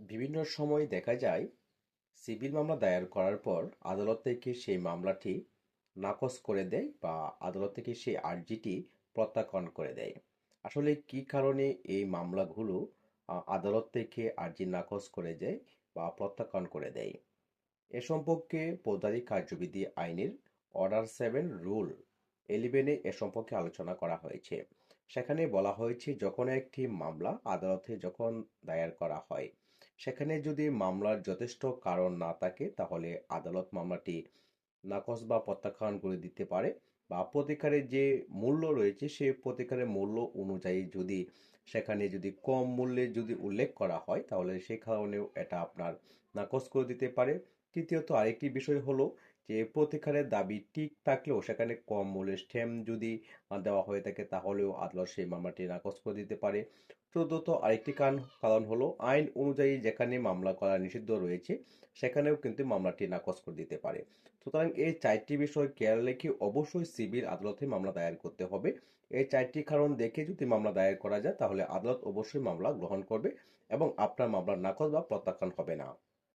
বিভিন্ন সময় দেখা যায় সিভিল মামলা দায়ের করার পর আদালত থেকে সেই মামলাটি নাকচ করে দেয় বা আদালত থেকে সেই আর্জিটি প্রত্যাখ্যান করে দেয়। আসলে কি কারণে এই মামলাগুলো আদালত থেকে আর্জি নাকচ করে দেয় বা প্রত্যাখ্যান করে দেয়? এ সম্পর্কে ফৌজদারি কার্যবিধি আইনের অর্ডার 7 রুল 11-এ এ সম্পর্কে আলোচনা করা হয়েছে। সেখানে বলা হয়েছে যখন একটি মামলা আদালতে যখন দায়ের করা হয়, সেখানে যদি মামলার যথেষ্ট কারণ না থাকে তাহলে আদালত মামলাটি নাকচ বা প্রত্যাখ্যান করে দিতে পারে, বা প্রতিকারের যে মূল্য রয়েছে সেই প্রতিকারের মূল্য অনুযায়ী যদি সেখানে যদি কম মূল্যে যদি উল্লেখ করা হয় তাহলে সে কারণেও এটা আপনার নাকচ করে দিতে পারে। তৃতীয়ত আরেকটি বিষয় হলো যে প্রতিকারের দাবি ঠিক থাকলেও সেখানে কম মূল্যের স্ট্যাম্প যদি দেওয়া হয়ে থাকে তাহলেও আদালত সেই মামলাটি নাকচ করে দিতে পারে। চতুর্থত আরেকটি কারণ হলো আইন অনুযায়ী যেখানে মামলা করা নিষিদ্ধ রয়েছে সেখানেও কিন্তু মামলাটি নাকচ করে দিতে পারে। সুতরাং এই চারটি বিষয় খেয়াল রেখে অবশ্যই সিভিল আদালতে মামলা দায়ের করতে হবে। এই চারটি কারণ দেখে যদি মামলা দায়ের করা যায় তাহলে আদালত অবশ্যই মামলা গ্রহণ করবে এবং আপনার মামলা নাকচ বা প্রত্যাখ্যান হবে না।